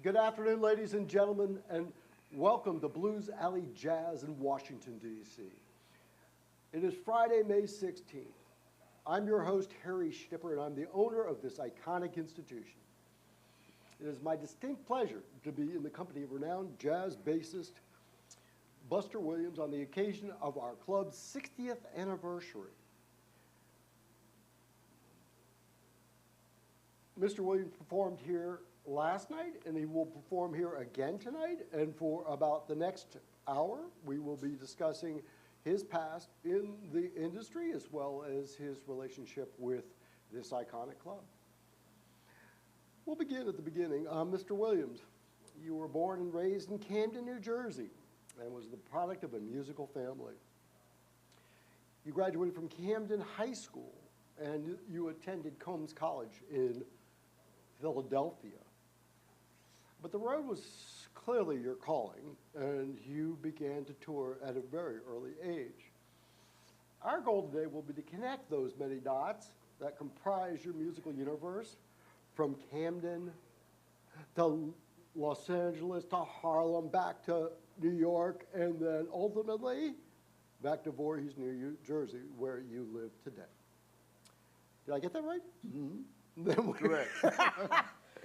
Good afternoon, ladies and gentlemen, and welcome to Blues Alley Jazz in Washington, D.C. It is Friday, May 16th. I'm your host, Harry Schnipper, and I'm the owner of this iconic institution. It is my distinct pleasure to be in the company of renowned jazz bassist Buster Williams on the occasion of our club's 60th anniversary. Mr. Williams performed here last night, and he will perform here again tonight. And for about the next hour, we will be discussing his past in the industry as well as his relationship with this iconic club. We'll begin at the beginning. Mr. Williams, you were born and raised in Camden, New Jersey, and was the product of a musical family. You graduated from Camden High School, and you attended Combs College in Philadelphia. But the road was clearly your calling, and you began to tour at a very early age. Our goal today will be to connect those many dots that comprise your musical universe, from Camden to Los Angeles to Harlem, back to New York, and then ultimately back to Voorhees, New Jersey, where you live today. Did I get that right? Mm-hmm. Correct.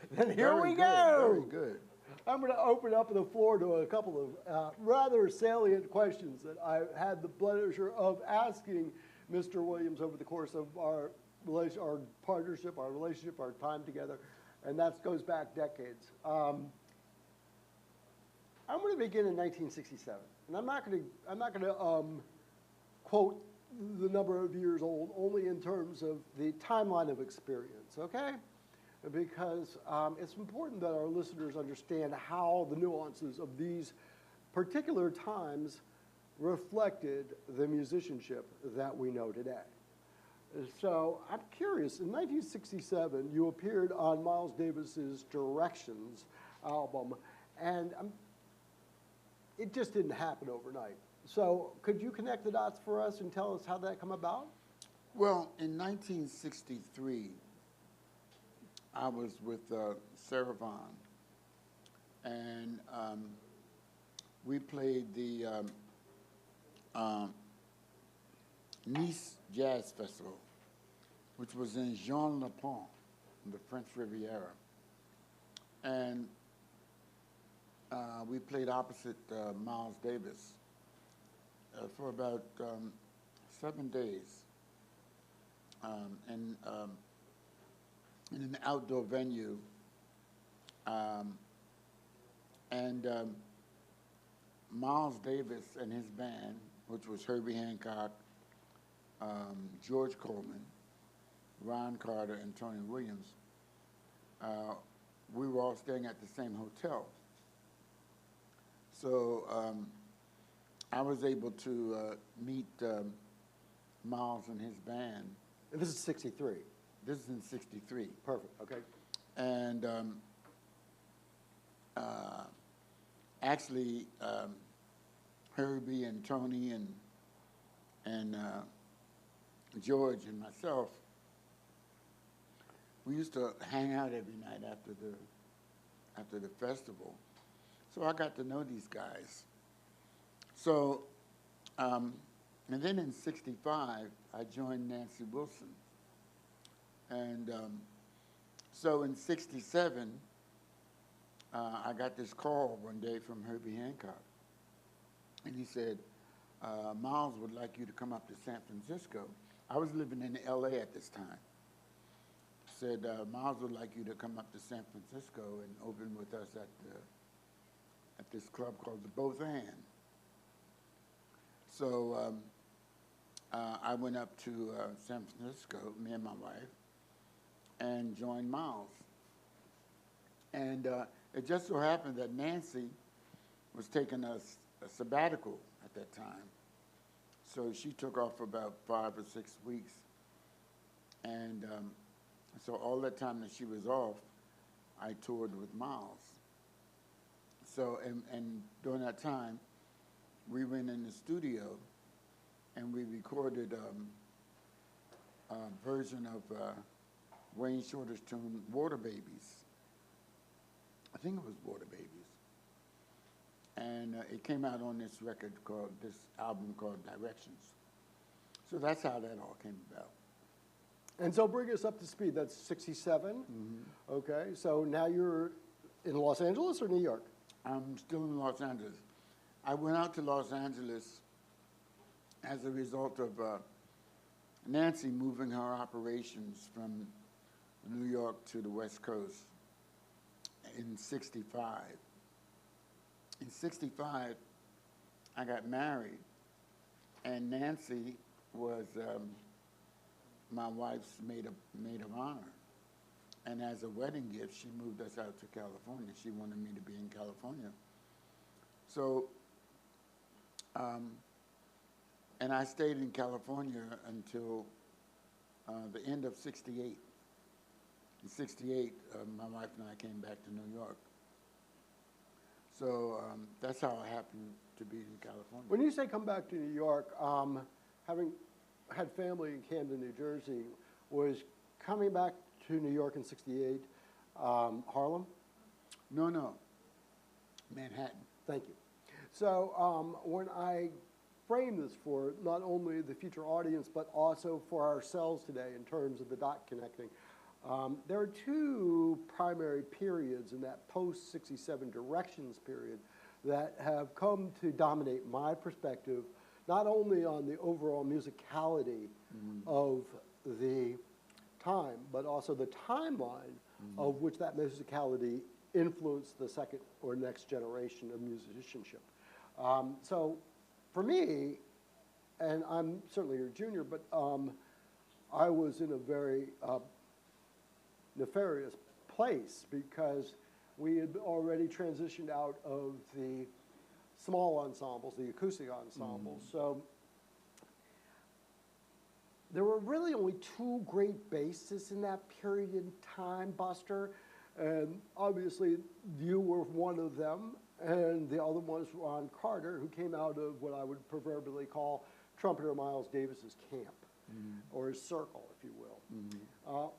Then here we go. Very good. I'm going to open up the floor to a couple of rather salient questions that I've had the pleasure of asking Mr. Williams over the course of our partnership, our relationship, our time together, and that goes back decades. I'm going to begin in 1967, and I'm not going to quote the number of years old, only in terms of the timeline of experience, okay? Because it's important that our listeners understand how the nuances of these particular times reflected the musicianship that we know today. So I'm curious, in 1967, you appeared on Miles Davis's Directions album, and it just didn't happen overnight. So could you connect the dots for us and tell us how that came about? Well, in 1963, I was with Sarah Vaughan, and we played the Nice Jazz Festival, which was in Jean-Le-Pont, in the French Riviera. And we played opposite Miles Davis for about 7 days. In an outdoor venue, Miles Davis and his band, which was Herbie Hancock, George Coleman, Ron Carter, and Tony Williams, we were all staying at the same hotel. So I was able to meet Miles and his band. And this is 63. This is in 63. Perfect, okay. And actually, Herbie and Tony and George and myself, we used to hang out every night after the festival. So I got to know these guys. So, and then in 65, I joined Nancy Wilson. And so in 67, I got this call one day from Herbie Hancock. And he said, Miles would like you to come up to San Francisco. I was living in L.A. at this time. Said, Miles would like you to come up to San Francisco and open with us at this club called the Both And. So I went up to San Francisco, me and my wife, and joined Miles. And it just so happened that Nancy was taking a sabbatical at that time. So she took off for about 5 or 6 weeks. And so all that time that she was off, I toured with Miles. So, and during that time, we went in the studio and we recorded a version of Wayne Shorter's tune, Water Babies, think it was Water Babies. And it came out on this album called Directions. So that's how that all came about. And so bring us up to speed. That's 67. Mm-hmm. Okay, so now you're in Los Angeles or New York? I'm still in Los Angeles. I went out to Los Angeles as a result of Nancy moving her operations from New York to the West Coast in 65. In 65, I got married, and Nancy was my wife's maid of honor. And as a wedding gift, she moved us out to California. She wanted me to be in California. So, and I stayed in California until the end of 68. In 68, my wife and I came back to New York. So that's how I happened to be in California. When you say come back to New York, having had family in Camden, New Jersey, was coming back to New York in 68 Harlem? No. Manhattan. Thank you. So when I frame this for not only the future audience, but also for ourselves today in terms of the dot connecting, there are two primary periods in that post-67 directions period that have come to dominate my perspective, not only on the overall musicality of the time, but also the timeline of which that musicality influenced the second or next generation of musicianship. So for me, and I'm certainly your junior, but I was in a very nefarious place because we had already transitioned out of the small ensembles, the acoustic ensembles. So there were really only two great bassists in that period in time, Buster, and obviously you were one of them, and the other one was Ron Carter, who came out of what I would proverbially call trumpeter Miles Davis's camp, or his circle, if you will.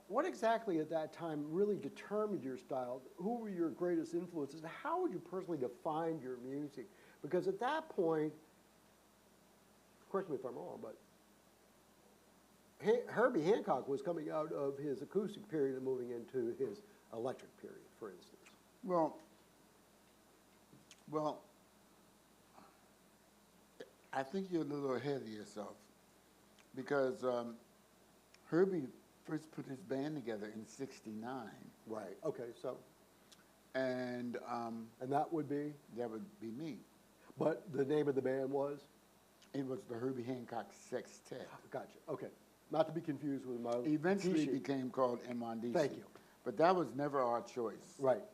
What exactly at that time really determined your style? Who were your greatest influences? And how would you personally define your music? Because at that point, correct me if I'm wrong, but Herbie Hancock was coming out of his acoustic period and moving into his electric period, for instance. Well, I think you're a little ahead of yourself because Herbie first put his band together in 69. Right, okay, so. And that would be? That would be me. But the name of the band was? It was the Herbie Hancock Sextet. Gotcha, okay. Not to be confused with my Eventually it became called M.I.D.C. Thank you. But that was never our choice. Right.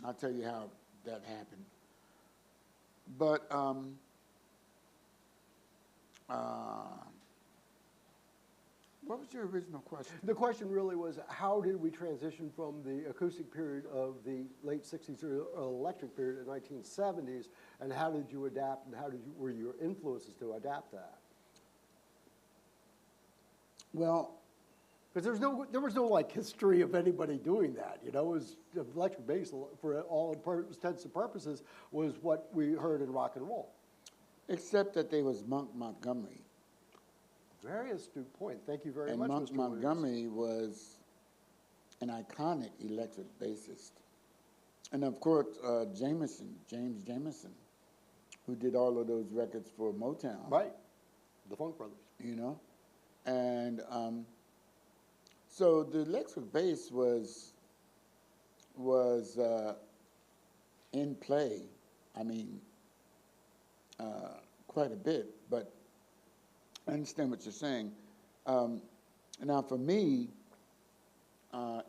I'll tell you how that happened. But what was your original question? The question really was, how did we transition from the acoustic period of the late 60s to the electric period in the 1970s, and how did you adapt, and were your influences to adapt that? Well, because there was no like history of anybody doing that, you know. It was electric bass, for all intents and purposes, was what we heard in rock and roll. Except that there was Monk Montgomery. Very astute point. Thank you very and much, Monk Mr. Montgomery was an iconic electric bassist. And of course, James Jamerson, who did all of those records for Motown. Right, the Funk Brothers. You know? And so the electric bass was in play, I mean, quite a bit, but I understand what you're saying. Now for me, I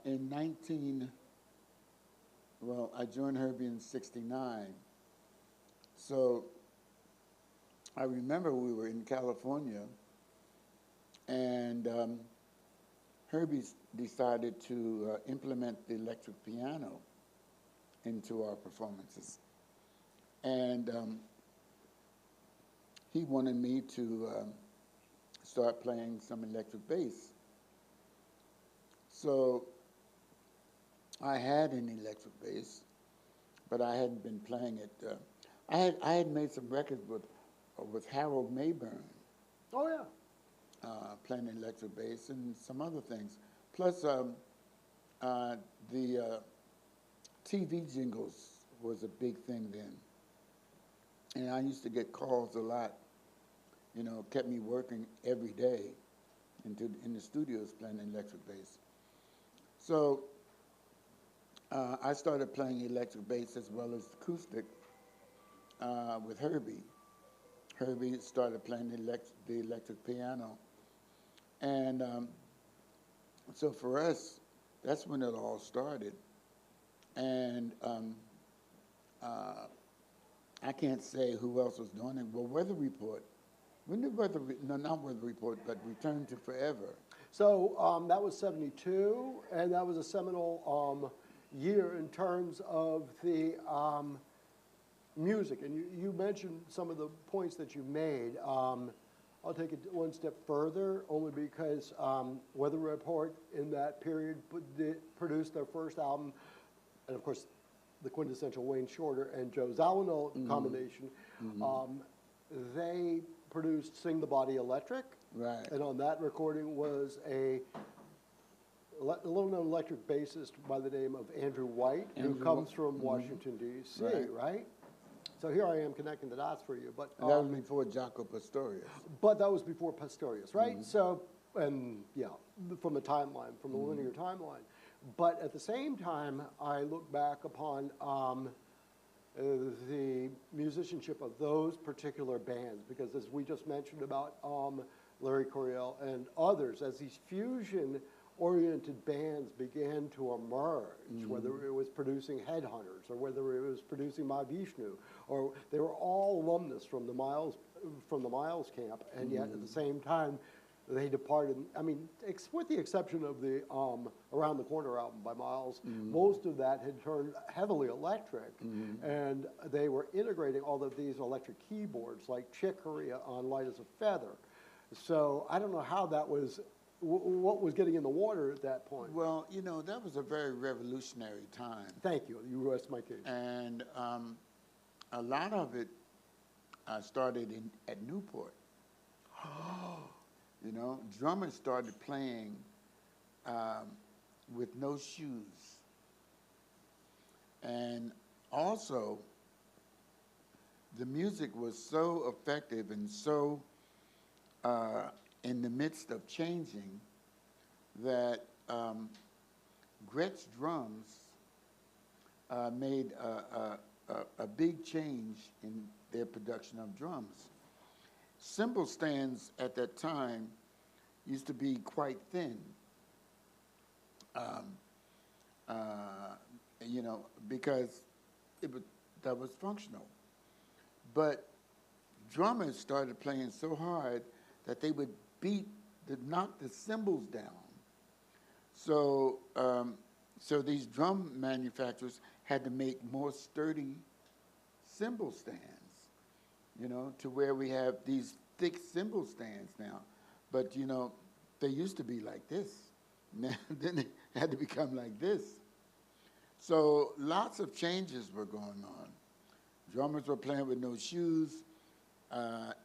joined Herbie in 69. So I remember we were in California, and Herbie decided to implement the electric piano into our performances. And he wanted me to start playing some electric bass. So I had an electric bass, but I hadn't been playing it. I had made some records with Harold Mayburn, Oh, yeah. playing electric bass and some other things. Plus, the TV jingles was a big thing then. And I used to get calls a lot, kept me working every day in the studios playing electric bass. So I started playing electric bass as well as acoustic with Herbie. Herbie started playing the electric piano. And so for us, that's when it all started. And I can't say who else was doing it. Well, Weather Report. When did not Weather Report, but Return to Forever. So that was 72, and that was a seminal year in terms of the music. And you mentioned some of the points that you made. I'll take it one step further, only because Weather Report in that period produced their first album, and of course, the quintessential Wayne Shorter and Joe Zawinul combination. They produced Sing the Body Electric. Right. And on that recording was a little-known electric bassist by the name of Andrew White, who comes from Washington, D.C., right? So here I am connecting the dots for you. But And that was before Jaco Pastorius. But that was before Pastorius, right? So, and yeah, from the timeline, from the linear timeline. But at the same time, I look back upon the musicianship of those particular bands, because as we just mentioned about Larry Coryell and others, as these fusion-oriented bands began to emerge, whether it was producing Headhunters or whether it was producing Ma Vishnu, or they were all alumnus from the Miles camp, and yet at the same time they departed. I mean, with the exception of the Around the Corner album by Miles, most of that had turned heavily electric, and they were integrating all of these electric keyboards like Chick Corea on Light as a Feather. So I don't know how that was, what was getting in the water at that point. Well, that was a very revolutionary time. Thank you. You rest my case. And a lot of it started at Newport. Drummers started playing with no shoes. And also, the music was so effective and so in the midst of changing that Gretsch drums made a big change in their production of drums. Cymbal stands at that time used to be quite thin, because that was functional. But drummers started playing so hard that they would knock the cymbals down. So, so these drum manufacturers had to make more sturdy cymbal stands, to where we have these thick cymbal stands now. But, they used to be like this. Then they had to become like this. So lots of changes were going on. Drummers were playing with no shoes.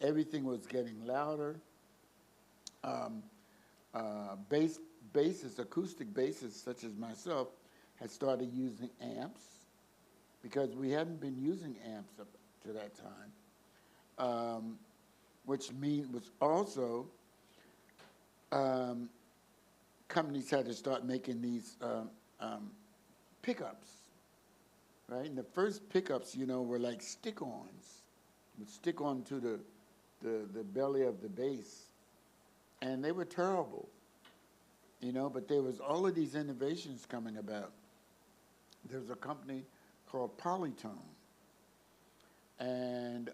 Everything was getting louder. Bassists, acoustic bassists such as myself, had started using amps, because we hadn't been using amps up to that time, which was also companies had to start making these pickups, right? And the first pickups, were like stick-ons, would stick onto the belly of the bass, and they were terrible, but there was all of these innovations coming about. There was a company called Polytone, and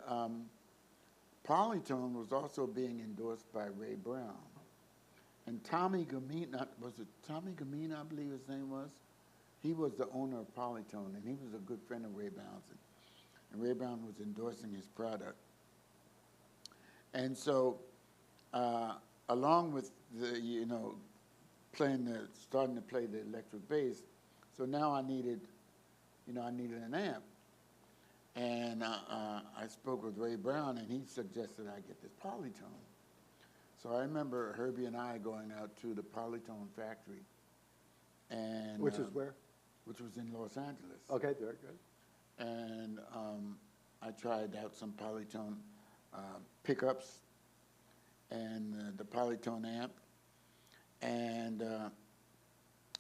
Polytone was also being endorsed by Ray Brown. And Tommy Gamina, was it Tommy Gamina, I believe his name was? He was the owner of Polytone, and he was a good friend of Ray Brown's. And Ray Brown was endorsing his product. And so, along with the, starting to play the electric bass, so now I needed an amp. And I spoke with Ray Brown, and he suggested I get this polytone. So I remember Herbie and I going out to the Polytone factory, and Which is where? which was in Los Angeles. Okay, very good. And I tried out some Polytone pickups and the Polytone amp, and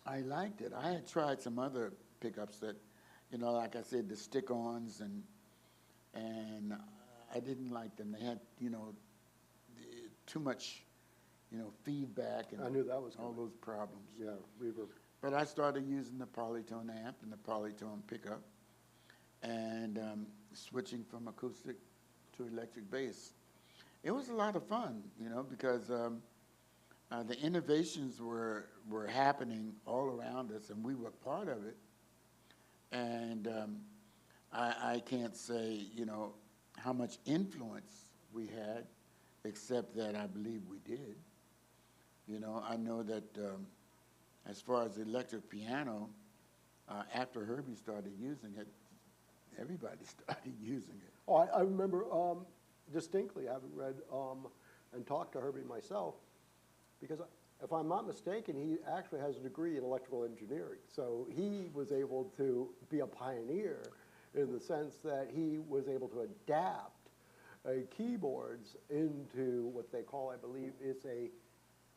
I liked it. I had tried some other pickups that, you know, like I said, the stick-ons, and I didn't like them. They had, you know, too much, you know, feedback and I knew that was all coming. those problems. Yeah, reverb. But I started using the Polytone amp and the Polytone pickup, and switching from acoustic to electric bass. It was a lot of fun, you know, because the innovations were happening all around us, and we were part of it. And I can't say, you know, how much influence we had, except that I believe we did. You know, I know that as far as electric piano, after Herbie started using it, everybody started using it. Oh, I remember distinctly having read and talked to Herbie myself, because if I'm not mistaken, he actually has a degree in electrical engineering. So he was able to be a pioneer in the sense that he was able to adapt keyboards into what they call, I believe, it's a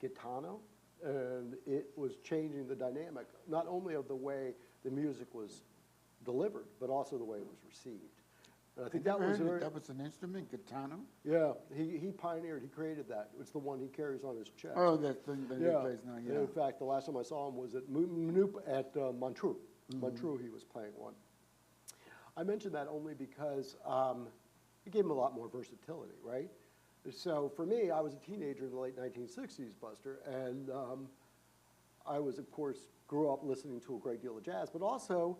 gitano, and it was changing the dynamic, not only of the way the music was delivered, but also the way it was received. And I think that was very, that was an instrument, gitano. yeah, he pioneered, he created that. It's the one he carries on his chest. Oh, that thing that he plays now, yeah. In fact, the last time I saw him was at Montreux. Montreux, he was playing one. I mentioned that only because it gave him a lot more versatility, right? So for me, I was a teenager in the late 1960s, Buster, and I was, of course, grew up listening to a great deal of jazz, but also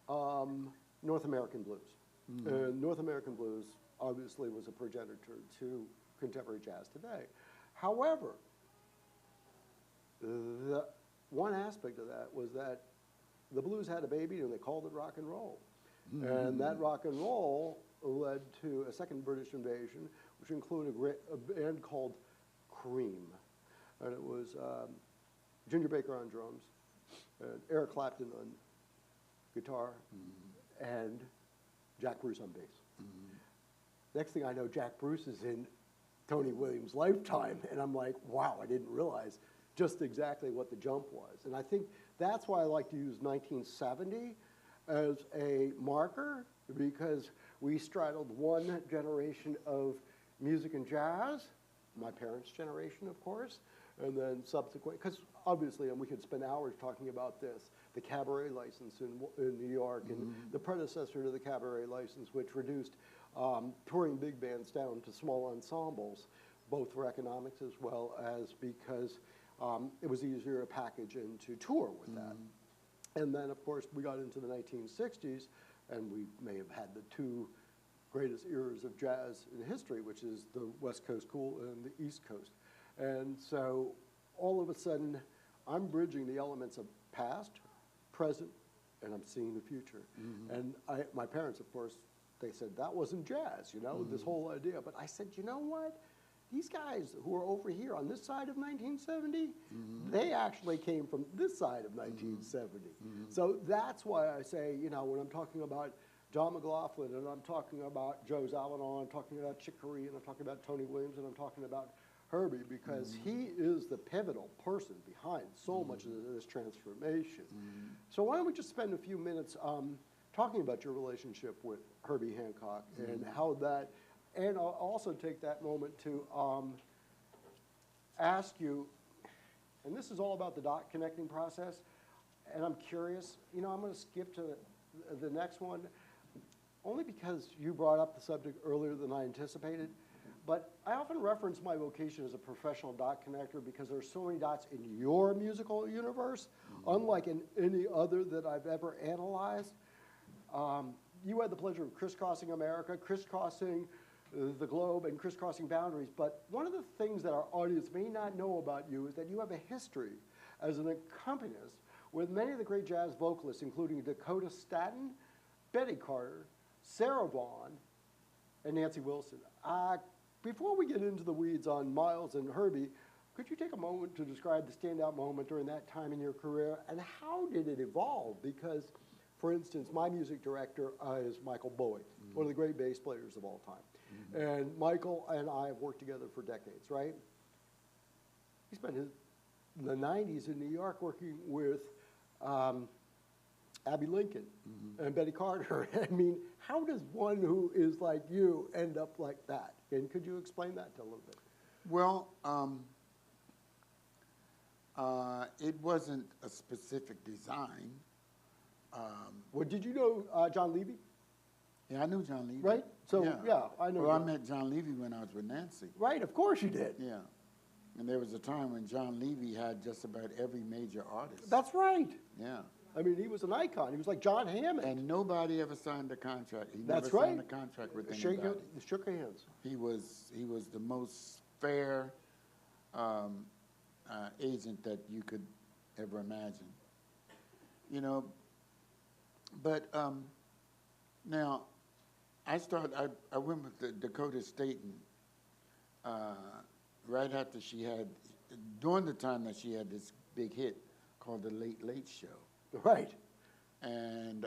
North American blues. And North American blues obviously was a progenitor to contemporary jazz today. However, the one aspect of that was that the blues had a baby and they called it rock and roll. And that rock and roll led to a second British invasion, which included a band called Cream. And it was Ginger Baker on drums, and Eric Clapton on guitar, and Jack Bruce on bass. Next thing I know, Jack Bruce is in Tony Williams' Lifetime, and I'm like, wow, I didn't realize just exactly what the jump was. And I think that's why I like to use 1970 as a marker, because we straddled one generation of music and jazz, my parents' generation, of course, and then subsequent, because obviously, and we could spend hours talking about this, the cabaret license in New York, and the predecessor to the cabaret license, which reduced touring big bands down to small ensembles, both for economics as well as because it was easier to package and to tour with that. And then, of course, we got into the 1960s, and we may have had the two greatest eras of jazz in history, which is the West Coast cool and the East Coast. And so all of a sudden, I'm bridging the elements of past, present, and I'm seeing the future. And my parents, of course, they said, that wasn't jazz, you know, this whole idea. But I said, you know what? These guys who are over here on this side of 1970, they actually came from this side of 1970. So that's why I say, you know, when I'm talking about John McLaughlin, and I'm talking about Joe Zawinul, I'm talking about Chick Corea, and I'm talking about Tony Williams, and I'm talking about Herbie, because he is the pivotal person behind so much of this transformation. So why don't we just spend a few minutes talking about your relationship with Herbie Hancock and how that, and I'll also take that moment to ask you, and this is all about the dot connecting process, and I'm curious, you know, I'm going to skip to the next one, only because you brought up the subject earlier than I anticipated. But I often reference my vocation as a professional dot connector because there's so many dots in your musical universe, unlike in any other that I've ever analyzed. You had the pleasure of crisscrossing America, crisscrossing the globe, and crisscrossing boundaries. But one of the things that our audience may not know about you is that you have a history as an accompanist with many of the great jazz vocalists, including Dakota Staton, Betty Carter, Sarah Vaughan and Nancy Wilson. Before we get into the weeds on Miles and Herbie, could you take a moment to describe the standout moment during that time in your career, and how did it evolve? Because, for instance, my music director is Michael Bowie, one of the great bass players of all time. And Michael and I have worked together for decades, right? He spent the 90s in New York working with Abby Lincoln and Betty Carter. I mean, how does one who is like you end up like that? And could you explain that a little bit? Well, it wasn't a specific design. Well, did you know John Levy? Yeah, I knew John Levy. Right? So, yeah, I know. Well, I met John Levy when I was with Nancy. Right, of course you did. Yeah. And there was a time when John Levy had just about every major artist. That's right. Yeah. I mean, he was an icon. He was like John Hammond. And nobody ever signed a contract. He That's never right. signed a contract with anybody. Shook hands. He was the most fair agent that you could ever imagine. You know, but now I went with the Dakota Staten right after she had, during the time that she had this big hit called The Late Late Show. Right. And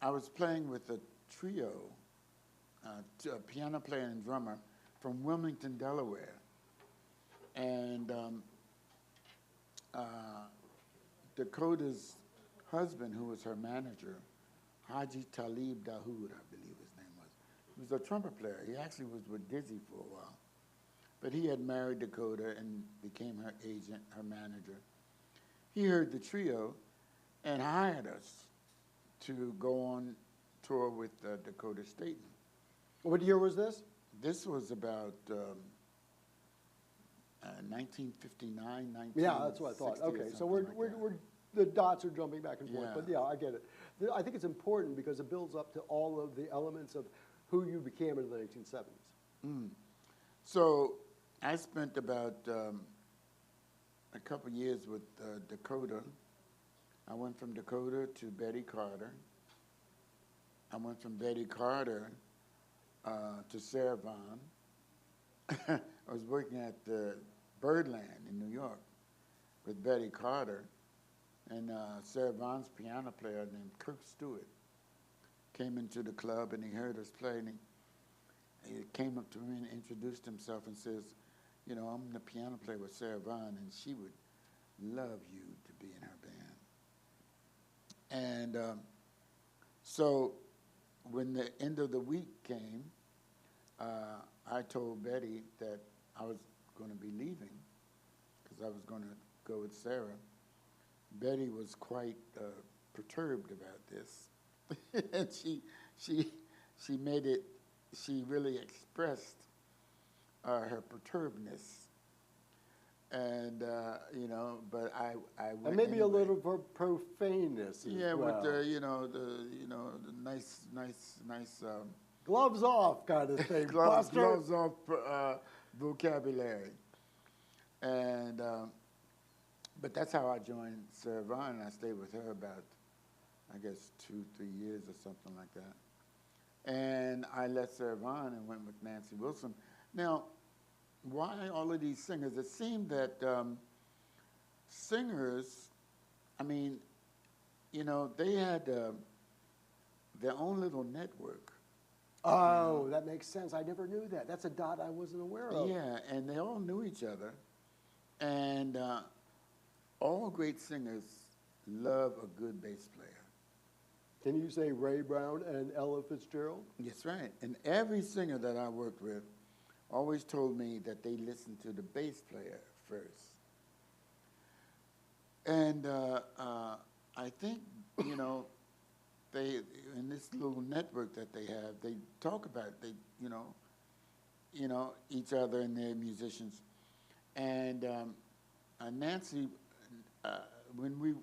I was playing with a trio, a piano player and drummer from Wilmington, Delaware. And Dakota's husband, who was her manager, Haji Talib Dahoud, I believe his name was, he was a trumpet player. He actually was with Dizzy for a while. But he had married Dakota and became her agent, her manager. He heard the trio and hired us to go on tour with Dakota Staten. What year was this? This was about 1959, 1960. Yeah, that's what I thought. Okay, so we're the dots are jumping back and forth, Yeah. but yeah, I get it. I think it's important because it builds up to all of the elements of who you became in the 1970s. So I spent about a couple years with Dakota. I went from Dakota to Betty Carter. I went from Betty Carter to Sarah Vaughan. I was working at the Birdland in New York with Betty Carter, and Sarah Vaughan's piano player named Kirk Stewart came into the club, and he heard us play, and he came up to me and introduced himself and says, you know, I'm the piano player with Sarah Vaughan, and she would love you to be in her band. And so when the end of the week came, I told Betty that I was going to be leaving because I was going to go with Sarah. Betty was quite perturbed about this. And she made it, she really expressed her perturbedness. And, you know, but I went And maybe anyway. a little profaneness as Yeah, well. with the nice Gloves off kind of thing, Buster. gloves off vocabulary. And but that's how I joined Sarah Vaughan, and I stayed with her about, I guess, 2-3 years or something like that. And I left Sarah Vaughan and went with Nancy Wilson. Now, why all of these singers? It seemed that singers, I mean, you know, they had their own little network. Oh, that makes sense. I never knew that. That's a dot I wasn't aware of. Yeah, and they all knew each other. And all great singers love a good bass player. Can you say Ray Brown and Ella Fitzgerald? That's right. And every singer that I worked with always told me that they listened to the bass player first. And I think, you know, they, in this little network that they have, they talk about, each other and their musicians. And Nancy, when we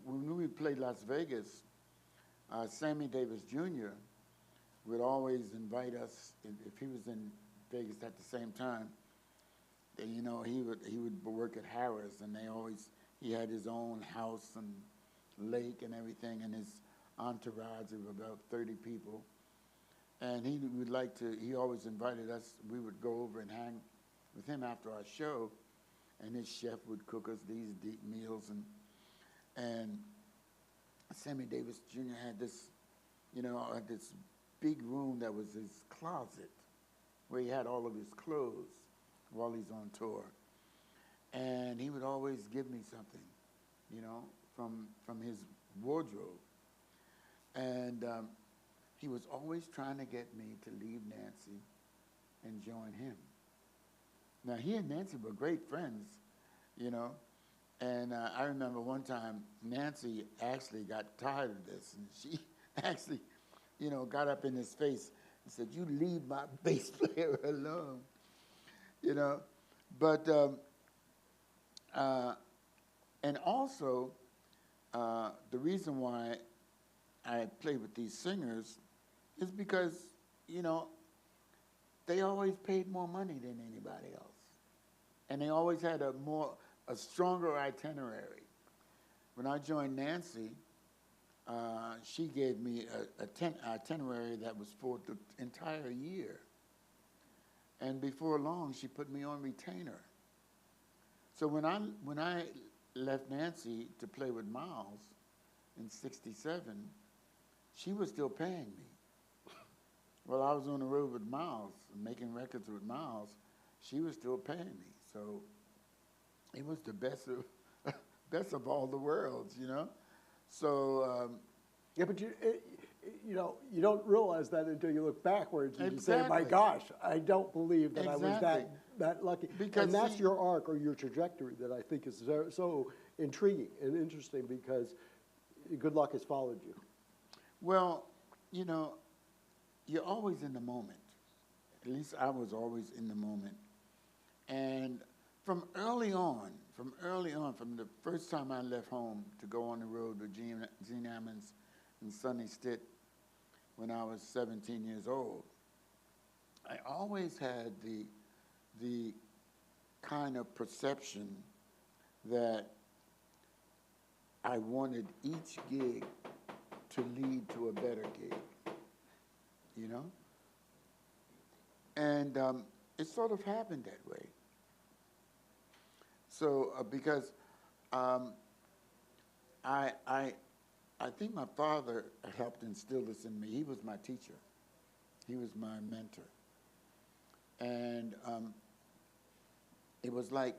played Las Vegas, Sammy Davis Jr. would always invite us, if he was in Vegas at the same time, then, you know, he would work at Harrah's, and he had his own house and lake and everything, and his entourage of about 30 people. And he would like to, he always invited us, we would go over and hang with him after our show, and his chef would cook us these deep meals. And Sammy Davis Jr. had this, this big room that was his closet, where he had all of his clothes while he's on tour. And he would always give me something, from his wardrobe. And he was always trying to get me to leave Nancy and join him. Now, he and Nancy were great friends, and I remember one time Nancy actually got tired of this, and she actually, got up in his face and said, "You leave my bass player alone," But, and also, the reason why I play with these singers is because, they always paid more money than anybody else. And they always had a stronger itinerary. When I joined Nancy, she gave me an itinerary that was for the entire year. And before long, she put me on retainer. So when I left Nancy to play with Miles in '67, she was still paying me. Well, I was on the road with Miles, making records with Miles. She was still paying me. So it was the best of all the worlds, So yeah, but you don't realize that until you look backwards and exactly. you say, "My gosh, I don't believe that Exactly. I was that lucky." Because and that's your arc or your trajectory that I think is so intriguing and interesting because good luck has followed you. Well, you're always in the moment. At least I was always in the moment. And from the first time I left home to go on the road with Gene Ammons and Sonny Stitt when I was 17 years old, I always had the kind of perception that I wanted each gig to lead to a better gig, And it sort of happened that way. So because I think my father helped instill this in me. He was my teacher. He was my mentor. And it was like,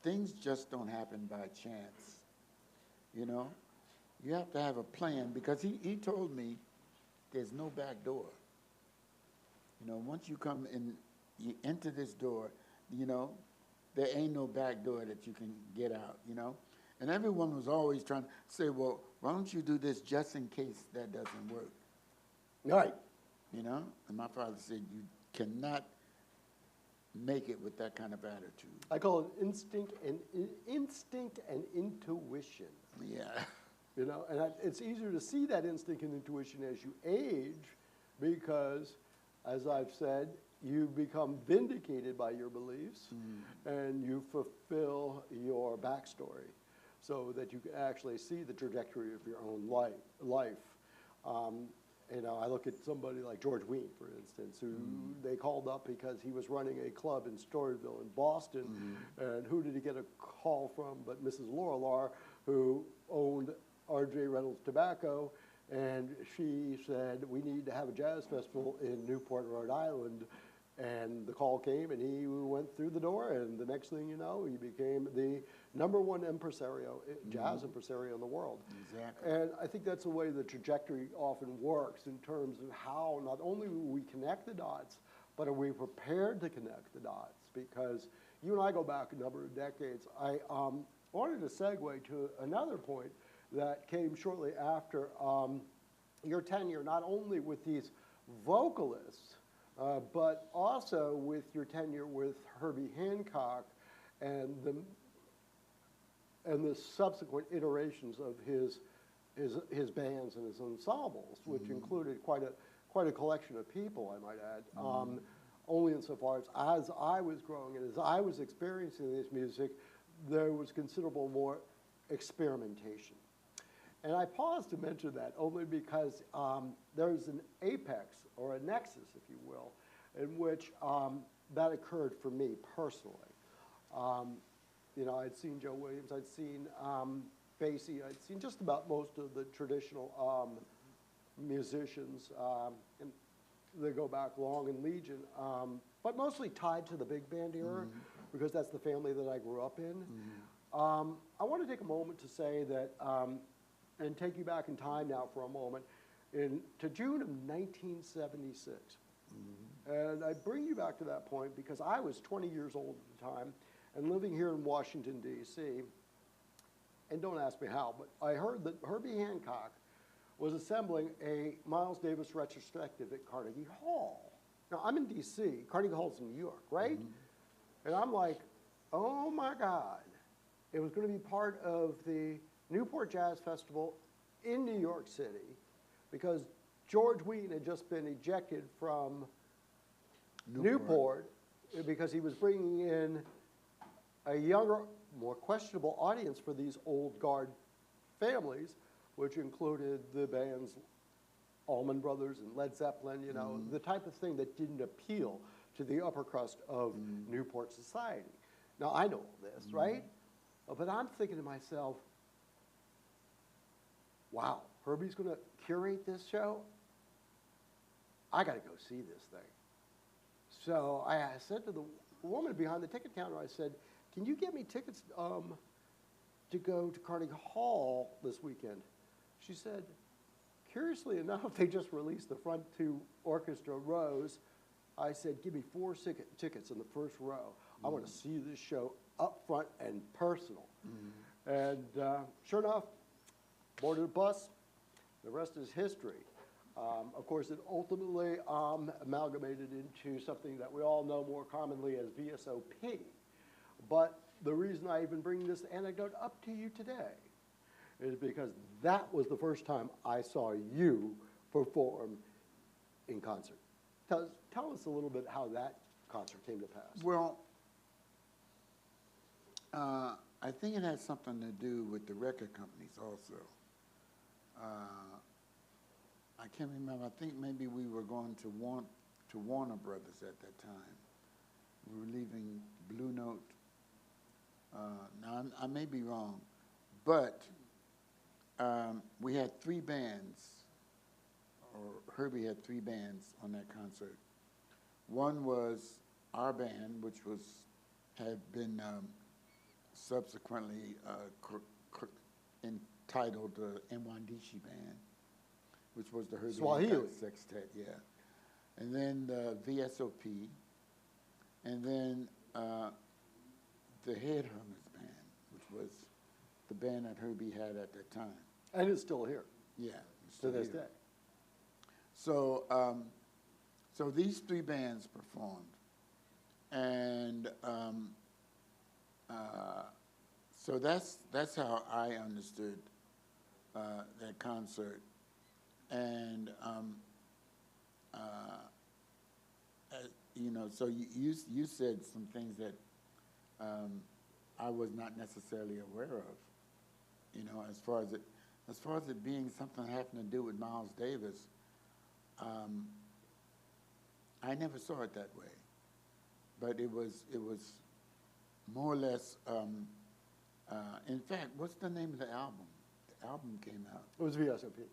things just don't happen by chance, You have to have a plan because he told me there's no back door. Once you come in, you enter this door, there ain't no back door that you can get out, And everyone was always trying to say, well, why don't you do this just in case that doesn't work? Right. And my father said, you cannot make it with that kind of attitude. I call it instinct and intuition. Yeah. And it's easier to see that instinct and intuition as you age because, as I've said, you become vindicated by your beliefs and you fulfill your backstory so that you can actually see the trajectory of your own life. I look at somebody like George Wein, for instance, who they called up because he was running a club in Storyville in Boston. And who did he get a call from but Mrs. Lorillard, who owned R.J. Reynolds Tobacco, and she said, "We need to have a jazz festival in Newport, Rhode Island." And the call came, and he went through the door, and the next thing you know, he became the #1 impresario, jazz impresario in the world. Exactly. And I think that's the way the trajectory often works in terms of how not only will we connect the dots, but are we prepared to connect the dots? Because you and I go back a number of decades. I wanted to segue to another point that came shortly after your tenure, not only with these vocalists, but also with your tenure with Herbie Hancock and the subsequent iterations of his bands and his ensembles, which included quite a collection of people, I might add. Only insofar as I was growing and as I was experiencing this music, there was considerable more experimentation. And I paused to mention that only because there's an apex or a nexus, if you will, in which that occurred for me personally. You know, I'd seen Joe Williams, I'd seen Basie, I'd seen just about most of the traditional musicians, and they go back long in Legion, but mostly tied to the big band era, because that's the family that I grew up in. I want to take a moment to say that, and take you back in time now for a moment, to June of 1976. And I bring you back to that point because I was 20 years old at the time and living here in Washington, D.C., and don't ask me how, but I heard that Herbie Hancock was assembling a Miles Davis retrospective at Carnegie Hall. Now, I'm in D.C., Carnegie Hall's in New York, right? And I'm like, oh my God. It was going to be part of the Newport Jazz Festival in New York City because George Wein had just been ejected from Newport because he was bringing in a younger, more questionable audience for these old guard families, which included the bands Allman Brothers and Led Zeppelin, you know, the type of thing that didn't appeal to the upper crust of Newport society. Now, I know all this, right? But I'm thinking to myself, wow, Herbie's going to curate this show? I got to go see this thing. So I said to the woman behind the ticket counter, I said, can you get me tickets to go to Carnegie Hall this weekend? She said, curiously enough, they just released the front two orchestra rows. I said, give me 4 tickets in the first row. I want to see this show up front and personal. And sure enough, boarded the bus. The rest is history. Of course, it ultimately amalgamated into something that we all know more commonly as VSOP. But the reason I even bring this anecdote up to you today is because that was the first time I saw you perform in concert. Tell us a little bit how that concert came to pass. Well, I think it has something to do with the record companies also. I can't remember. I think maybe we were going to Warner Brothers at that time. We were leaving Blue Note. Now, I may be wrong, but we had 3 bands, or Herbie had 3 bands on that concert. One was our band, which had been subsequently entitled the Mwandishi Band, which was the Herbie Hancock Sextet, yeah. And then the VSOP, and then the Headhunters Band, which was the band that Herbie had at that time. And it's still here. Yeah. To this day. So, so these 3 bands performed, and so that's how I understood that concert, and you know, so you said some things that I was not necessarily aware of, you know, as far as it being something having to do with Miles Davis. I never saw it that way, but it was more or less. In fact, what's the name of the album? The album came out. It was VSOP.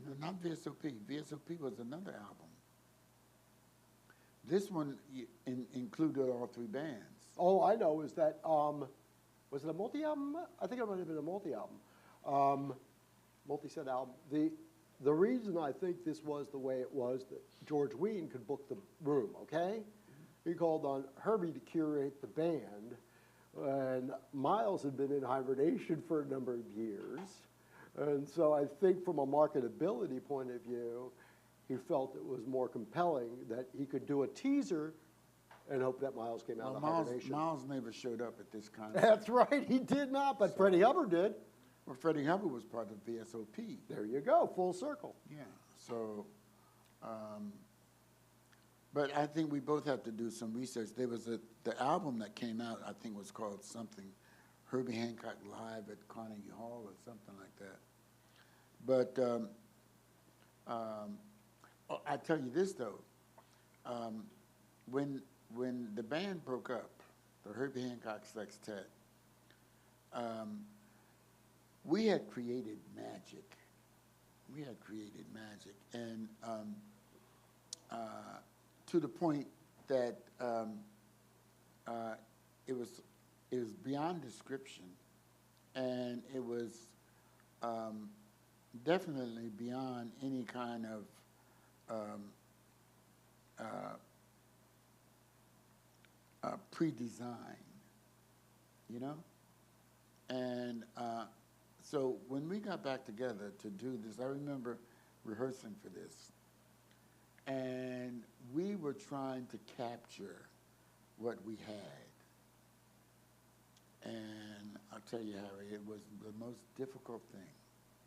No, not VSOP. VSOP was another album. This one included all 3 bands. Oh, I know. Is that was it a multi-album? I think it might have been a multi-album, multi-set album. The reason I think this was the way it was that George Wein could book the room. Okay, he called on Herbie to curate the band, and Miles had been in hibernation for a number of years, and so I think from a marketability point of view, he felt it was more compelling that he could do a teaser and hope that Miles came out of hibernation. Miles never showed up at this concert. That's right, he did not, but Freddie Hubbard did. Well, Freddie Hubbard was part of VSOP. There you go, full circle. Yeah, so, but I think we both have to do some research. There was the album that came out, I think was called something, Herbie Hancock live at Carnegie Hall or something like that. But I tell you this though, when the band broke up, the Herbie Hancock Sextet, we had created magic. We had created magic, and to the point that it was beyond description, and it was definitely beyond any kind of pre-design, you know? And so when we got back together to do this, I remember rehearsing for this, and we were trying to capture what we had. And I'll tell you, Harry, it was the most difficult thing.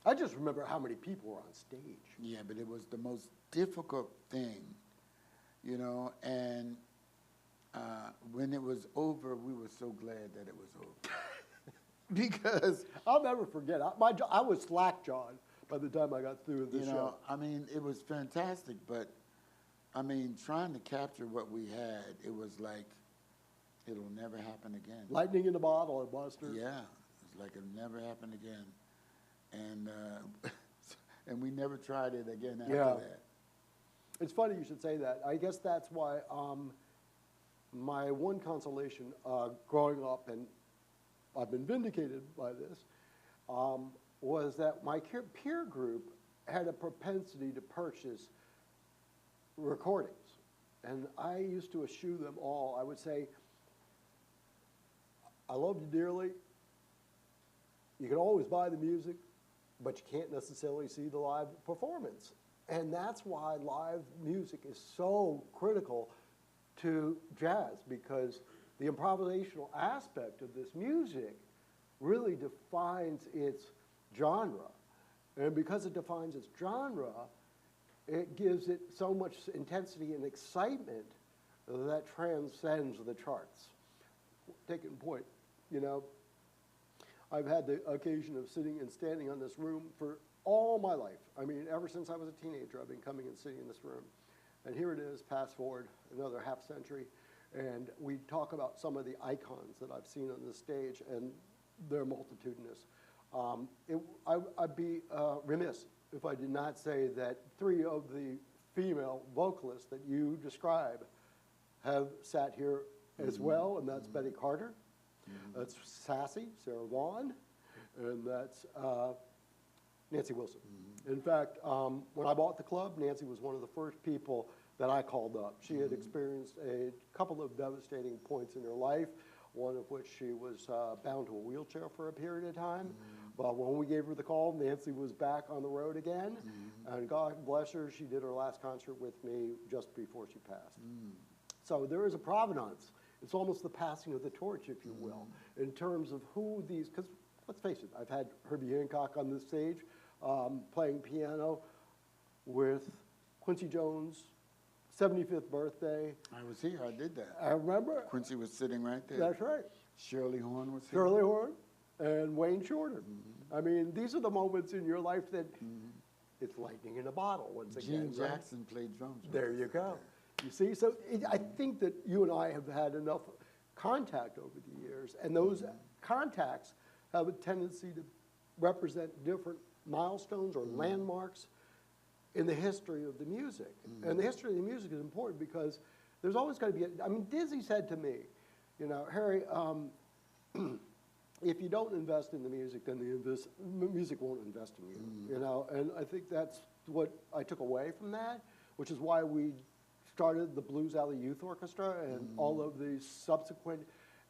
I just remember how many people were on stage. Yeah, but it was the most difficult thing, you know, and when it was over, we were so glad that it was over. Because I'll never forget, I was slack-jawed by the time I got through the show. I mean, it was fantastic, but, I mean, trying to capture what we had, it was like, it'll never happen again. Lightning in a bottle at Buster. Yeah, it's like it'll never happen again. And and we never tried it again after that. It's funny you should say that. I guess that's why my one consolation growing up, and I've been vindicated by this, was that my peer group had a propensity to purchase recordings. And I used to eschew them all. I would say, I love you dearly. You can always buy the music, but you can't necessarily see the live performance. And that's why live music is so critical to jazz, because the improvisational aspect of this music really defines its genre. And because it defines its genre, it gives it so much intensity and excitement that transcends the charts. Taking point, you know, I've had the occasion of sitting and standing on this room for all my life. I mean, ever since I was a teenager, I've been coming and sitting in this room. And here it is, fast forward another half century, and we talk about some of the icons that I've seen on the stage, and they're multitudinous. I'd be remiss if I did not say that 3 of the female vocalists that you describe have sat here as well, and that's Betty Carter, that's Sassy, Sarah Vaughan, and that's Nancy Wilson. In fact, when I bought the club, Nancy was one of the first people that I called up. She had experienced a couple of devastating points in her life, one of which she was bound to a wheelchair for a period of time. But when we gave her the call, Nancy was back on the road again. And God bless her, she did her last concert with me just before she passed. So there is a provenance. It's almost the passing of the torch, if you will, in terms of who these, because let's face it, I've had Herbie Hancock on this stage playing piano with Quincy Jones' 75th birthday. I was here, I did that. I remember. Quincy was sitting right there. That's right. Shirley Horn was here. Shirley Horn and Wayne Shorter. I mean, these are the moments in your life that it's lightning in a bottle once again. Gene Jackson played drums. There you go. You see, so I think that you and I have had enough contact over the years, and those contacts have a tendency to represent different milestones or landmarks in the history of the music. And the history of the music is important because there's always got to be, I mean, Dizzy said to me, you know, Harry, if you don't invest in the music, then the music won't invest in you, you know? And I think that's what I took away from that, which is why we started the Blues Alley Youth Orchestra and all of the subsequent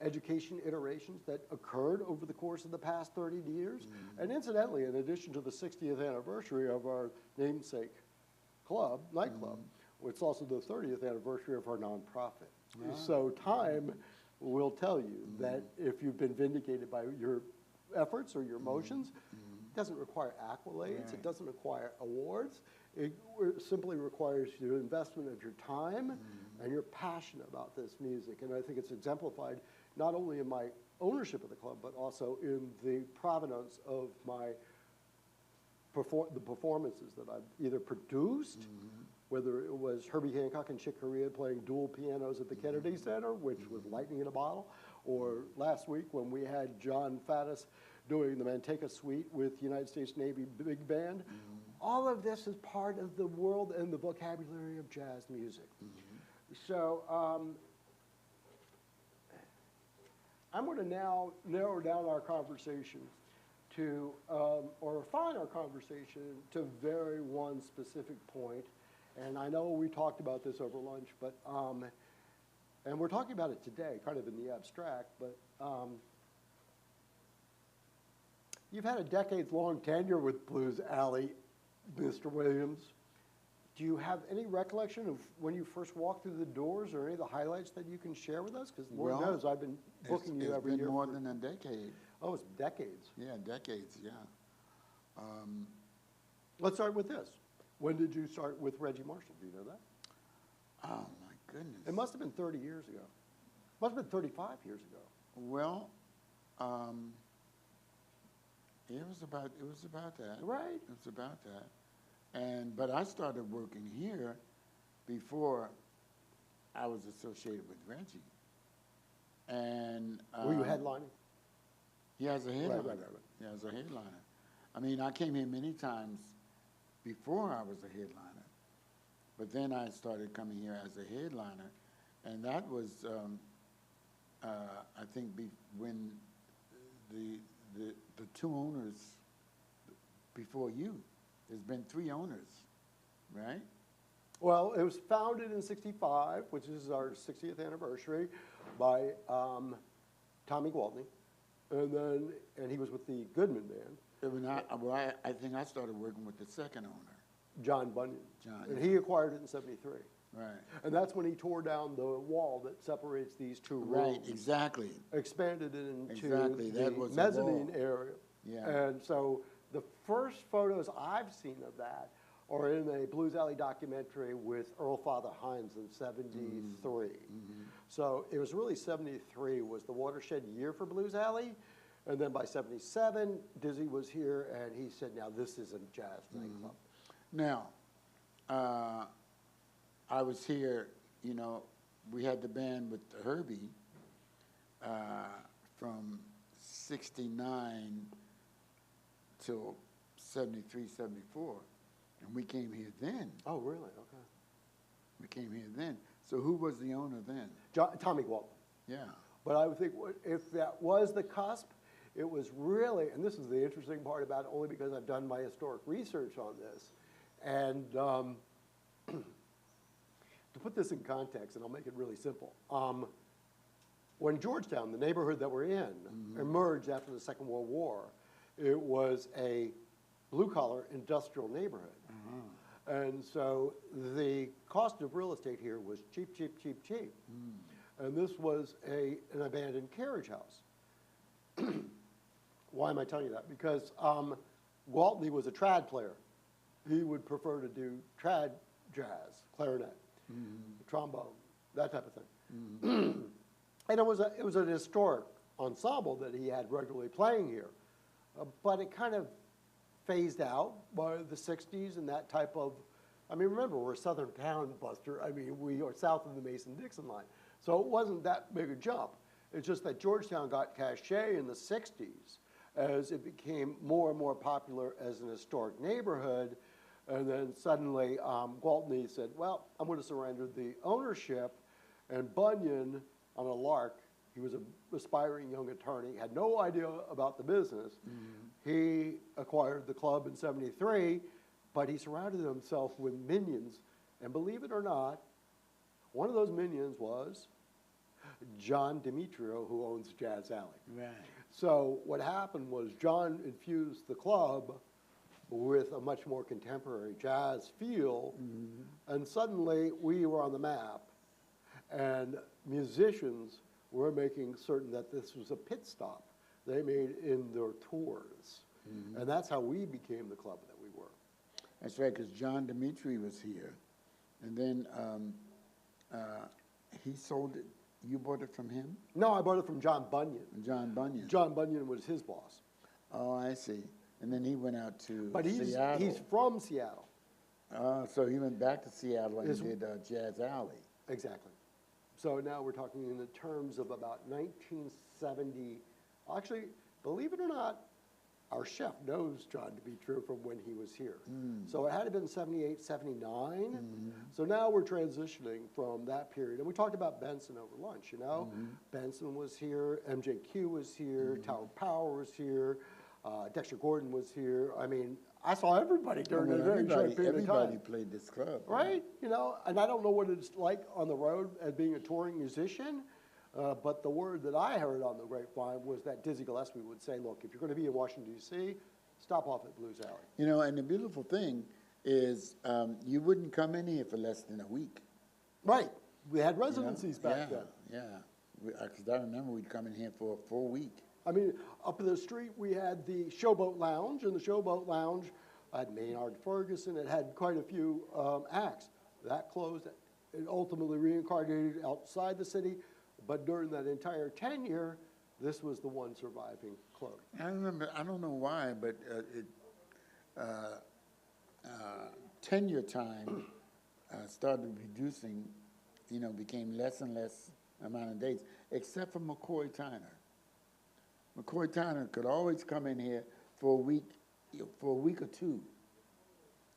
education iterations that occurred over the course of the past 30 years. And incidentally, in addition to the 60th anniversary of our namesake club, nightclub, it's also the 30th anniversary of our nonprofit. So time will tell you that if you've been vindicated by your efforts or your motions, it doesn't require accolades, it doesn't require awards, it simply requires your investment of your time and your passion about this music. And I think it's exemplified not only in my ownership of the club, but also in the provenance of my the performances that I've either produced, whether it was Herbie Hancock and Chick Corea playing dual pianos at the Kennedy Center, which was lightning in a bottle, or last week when we had John Faddis doing the Manteca Suite with United States Navy Big Band. All of this is part of the world and the vocabulary of jazz music. So I'm going to now narrow down our conversation to, or refine our conversation to very one specific point. And I know we talked about this over lunch, but, and we're talking about it today, kind of in the abstract, but you've had a decades-long tenure with Blues Alley, Mr. Williams. Do you have any recollection of when you first walked through the doors, or any of the highlights that you can share with us? Because Lord knows I've been booking you every year. It's been more than a decade. Oh, it's decades. Yeah, decades, yeah. Let's start with this. When did you start with Reggie Marshall? Do you know that? Oh, my goodness. It must have been 30 years ago. Must have been 35 years ago. Well, it was about that. Right. It was about that. But I started working here before I was associated with Reggie. And were you headlining? He has a headliner. Right. He has a headliner. I mean, I came here many times before I was a headliner, but then I started coming here as a headliner, and that was, I think, when the two owners before you. There's been 3 owners, right? Well, it was founded in '65, which is our 60th anniversary, by Tommy Gwaltney, and he was with the Goodman Band. I think I started working with the second owner, John Bunyan. And yeah. he acquired it in '73. Right. And that's when he tore down the wall that separates these two rooms. Right, exactly. Expanded it into That the was a mezzanine wall. area. Yeah. And so the first photos I've seen of that are in a Blues Alley documentary with Earl Father Hines in '73. So it was really '73 was the watershed year for Blues Alley. And then by '77, Dizzy was here, and he said, now this is a jazz nightclub. Now, I was here, we had the band with Herbie from '69 till '73, '74, and we came here then. Oh, really? Okay. We came here then. So who was the owner then? Tommy Gwaltney. Yeah. But I would think if that was the cusp, it was really, and this is the interesting part about it, only because I've done my historic research on this, and to put this in context, and I'll make it really simple, when Georgetown, the neighborhood that we're in, emerged after the Second World War, it was a blue-collar industrial neighborhood. And so the cost of real estate here was cheap. And this was an abandoned carriage house. Why am I telling you that? Because Gwaltney was a trad player. He would prefer to do trad jazz, clarinet, trombone, that type of thing. And it was an historic ensemble that he had regularly playing here. But it kind of phased out by the '60s and that type of, I mean, remember, we're a southern town, Buster. I mean, we are south of the Mason-Dixon line. So it wasn't that big a jump. It's just that Georgetown got cachet in the '60s as it became more and more popular as an historic neighborhood. And then suddenly Gwaltney said, well, I'm going to surrender the ownership. And Bunyan, on a lark, he was an aspiring young attorney, had no idea about the business. He acquired the club in '73, but he surrounded himself with minions. And believe it or not, one of those minions was John Demetrio, who owns Jazz Alley. Right. So what happened was John infused the club with a much more contemporary jazz feel, and suddenly we were on the map, and musicians were making certain that this was a pit stop they made in their tours. And that's how we became the club that we were. That's right, because John Dimitri was here, and then he sold it. You bought it from him? No, I bought it from John Bunyan. John Bunyan. John Bunyan was his boss. Oh, I see. And then he went out to But Seattle. he's from Seattle. So he went back to Seattle and His- did Jazz Alley. Exactly. So now we're talking in the terms of about 1970. Actually, believe it or not, our chef knows John to be true from when he was here. So it had to been 78, 79. So now we're transitioning from that period. And we talked about Benson over lunch, you know? Benson was here, MJQ was here, Tower Power was here, Dexter Gordon was here. I mean, I saw everybody during a very short period of time. Everybody played this club. Right? You know, and I don't know what it's like on the road as being a touring musician, but the word that I heard on the grapevine was that Dizzy Gillespie would say, look, if you're going to be in Washington, D.C., stop off at Blues Alley. You know, and the beautiful thing is you wouldn't come in here for less than a week. Right. We had you know? residencies back then. Yeah, because I remember we'd come in here for a full week. I mean, up the street, we had the Showboat Lounge, and the Showboat Lounge had Maynard Ferguson. It had quite a few acts. That closed. It ultimately reincarnated outside the city, but during that entire tenure, this was the one surviving club. I remember, I don't know why, but tenure time started reducing, you know, became less and less amount of days, except for McCoy Tyner. McCoy Tyner could always come in here for a week or two,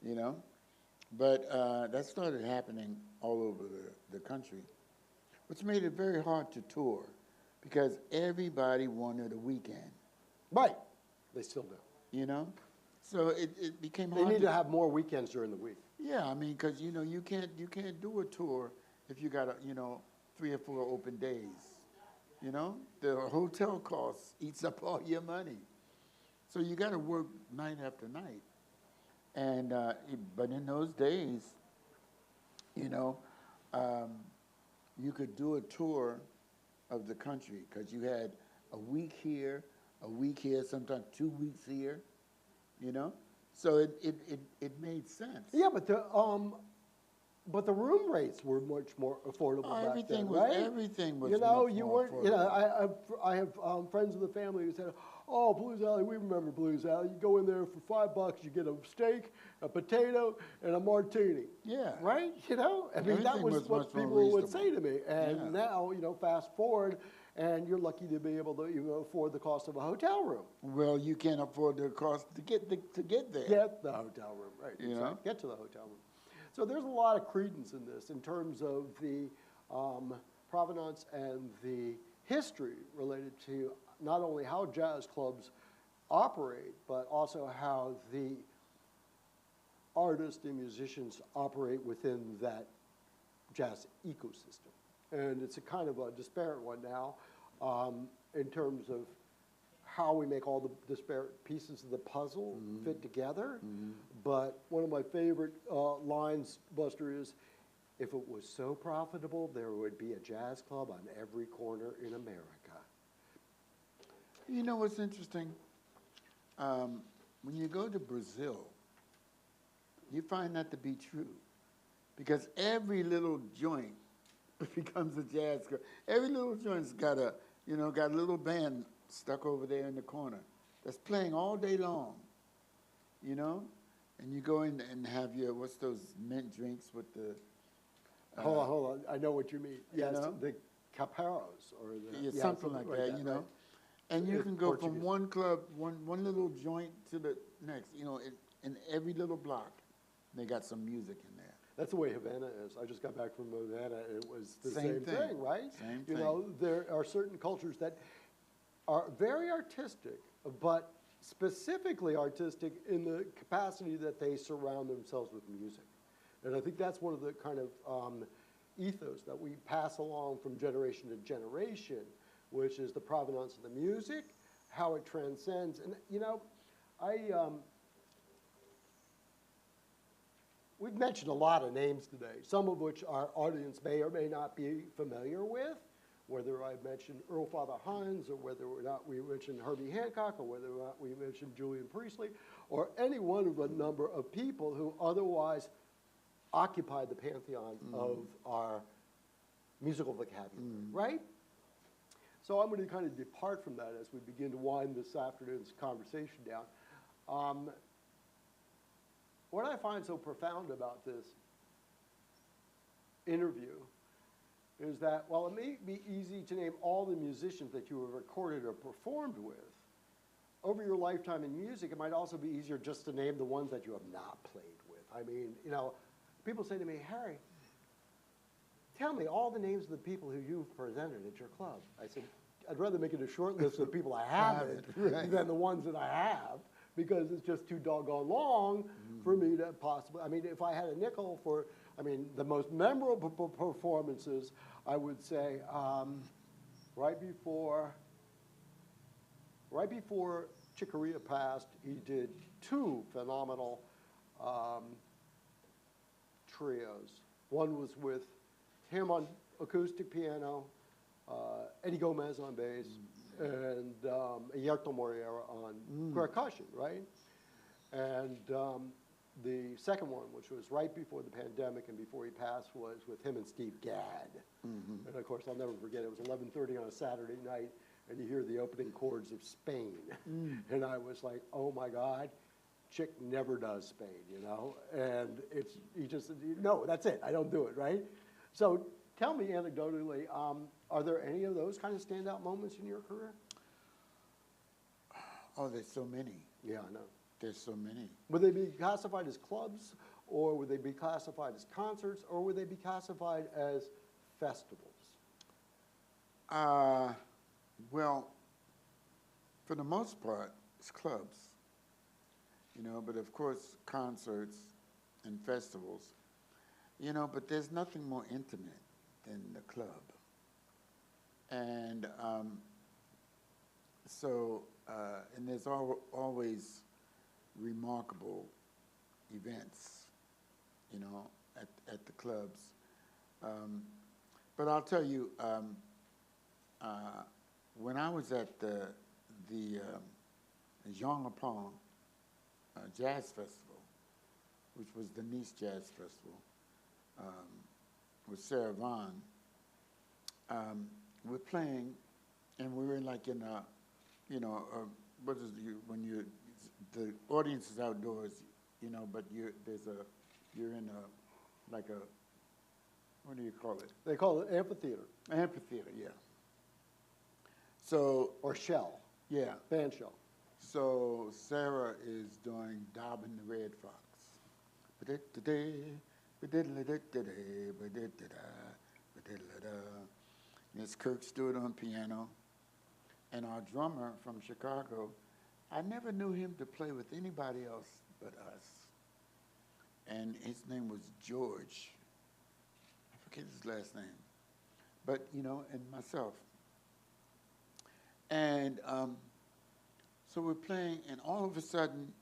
you know? But that started happening all over the country, which made it very hard to tour because everybody wanted a weekend. Right. They still do. You know? So it became They hard. need to have more weekends during the week. Yeah, I mean, because, you know, you can't do a tour if you got, 3 or 4 open days. You know? The hotel costs eats up all your money. So you got to work night after night. And, but in those days, you know, you could do a tour of the country because you had a week here, sometimes 2 weeks here, you know? So it made sense. Yeah, but the room rates were much more affordable back then, right? Everything was You know, much you more weren't. You know, affordable. I have friends of the family who said, "Oh, Blues Alley, we remember Blues Alley. You go in there for $5, you get a steak, a potato, and a martini." Yeah. Right? You know, I mean, that Everything was was what much more people would reasonable. say to me. And Yeah. now, you know, fast forward, and you're lucky to be able to afford the cost of a hotel room. Well, you can't afford the cost to get there. Get the hotel room, right? You exactly. know? Get to the hotel room. So there's a lot of credence in this in terms of the provenance and the history related to not only how jazz clubs operate, but also how the artists and musicians operate within that jazz ecosystem. And it's a kind of a disparate one now in terms of how we make all the disparate pieces of the puzzle fit together. But one of my favorite lines, Buster, is, if it was so profitable, there would be a jazz club on every corner in America. You know what's interesting? When you go to Brazil, you find that to be true. Because every little joint becomes a jazz club. Every little joint's got a little band stuck over there in the corner that's playing all day long, you know? And you go in and have your, what's those mint drinks with the... Hold on, I know what you mean. You Yes, know? the caparros or the... Yeah, something like that, you know? right. And you It's can go from Portuguese. one club, one little joint to the next, you know, in every little block, they got some music in there. That's the way Havana is. I just got back from Havana. It was the Same same thing. thing, right? Same You thing. know, there are certain cultures that are very artistic, but specifically artistic in the capacity that they surround themselves with music. And I think that's one of the kind of ethos that we pass along from generation to generation, which is the provenance of the music, how it transcends. And, you know, we've mentioned a lot of names today, some of which our audience may or may not be familiar with, whether I mentioned Earl Father Hines, or whether or not we mentioned Herbie Hancock, or whether or not we mentioned Julian Priestley, or any one of a number of people who otherwise occupied the pantheon of our musical vocabulary, right? So I'm going to kind of depart from that as we begin to wind this afternoon's conversation down. What I find so profound about this interview is that while it may be easy to name all the musicians that you have recorded or performed with, over your lifetime in music, it might also be easier just to name the ones that you have not played with. I mean, you know, people say to me, Harry, tell me all the names of the people who you've presented at your club. I said, I'd rather make it a short list of the people I haven't right. than the ones that I have, because it's just too doggone long for me to possibly, I mean, if I had a nickel for, I mean, the most memorable performances, I would say, right before Chicoria passed, he did two phenomenal trios. One was with him on acoustic piano, Eddie Gomez on bass, and Yerto Moreira on percussion, right? And the second one, which was right before the pandemic and before he passed, was with him and Steve Gadd. And of course, I'll never forget, it was 11:30 on a Saturday night, and you hear the opening chords of Spain. And I was like, oh my God, Chick never does Spain, you know? And he just, no, that's it, I don't do it, right? So tell me anecdotally, are there any of those kind of standout moments in your career? Oh, there's so many. Yeah, I know. There's so many. Would they be classified as clubs, or would they be classified as concerts, or would they be classified as festivals? Well, for the most part, it's clubs, you know, but of course, concerts and festivals, you know, but there's nothing more intimate than the club. And and there's always remarkable events, you know, at the clubs. But I'll tell you, when I was at the Jean Lapon Jazz Festival, which was the Nice Jazz Festival, with Sarah Vaughan, we're playing, and we were like in a, you know, what is the audience is outdoors, you know, but you're in a, like a, what do you call it? They call it amphitheater. Amphitheater, yeah. So, Or shell. yeah. Band shell. So Sarah is doing Dobbin the Red Fox. There's Kirk Stewart on piano. And our drummer from Chicago, I never knew him to play with anybody else but us. And his name was George. I forget his last name. But, you know, and myself. And so we're playing, and all of a sudden,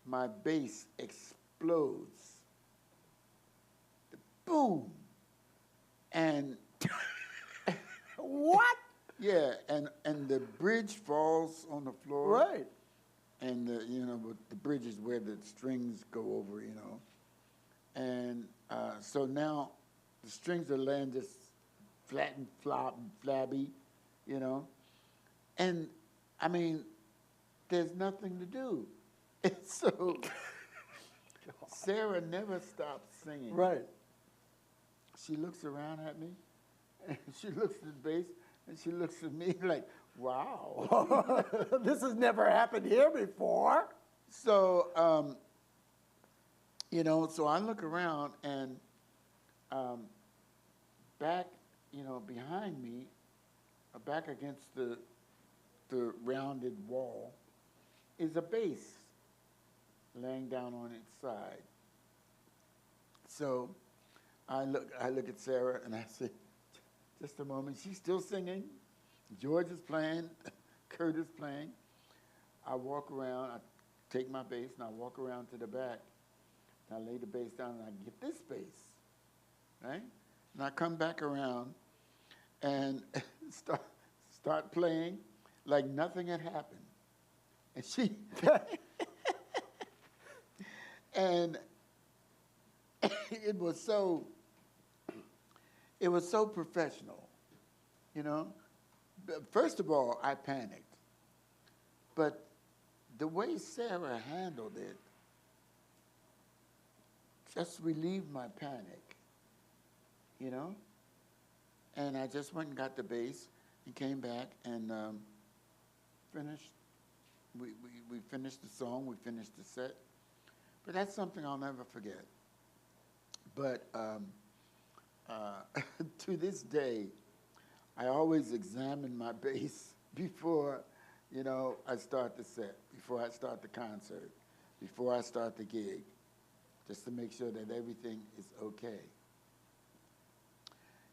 my bass explodes. Boom! And What? yeah, and the bridge falls on the floor. Right. And you know, the bridge is where the strings go over, you know. And so now the strings are laying just flat and flabby, you know. And I mean, there's nothing to do. And so Sarah never stopped singing. Right. She looks around at me, and she looks at the bass, and she looks at me like, wow. This has never happened here before. So, you know, so I look around, and back, you know, behind me, back against the rounded wall, is a bass laying down on its side. So I look at Sarah, and I say, just a moment, she's still singing. George is playing, Kurt is playing. I walk around, I take my bass, and I walk around to the back, and I lay the bass down, and I get this bass, right? And I come back around and start playing like nothing had happened. And she, and it was so it was so professional, you know. First of all, I panicked. But the way Sarah handled it just relieved my panic, you know. And I just went and got the bass and came back and finished. We finished the song, we finished the set. But that's something I'll never forget. But to this day, I always examine my bass before, you know, I start the set, before I start the concert, before I start the gig, just to make sure that everything is okay.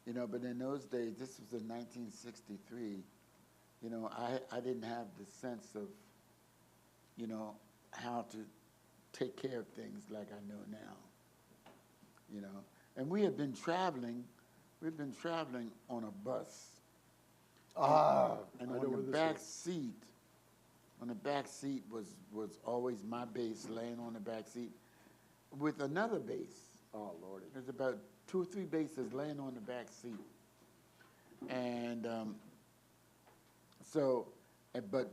You know, but in those days, this was in 1963, you know, I didn't have the sense of, you know, how to take care of things like I know now, you know. And we had been traveling, we'd been traveling on a bus. And on the back seat, was always my bass laying on the back seat with another bass. Oh, Lordy. There's about 2 or 3 basses laying on the back seat. And but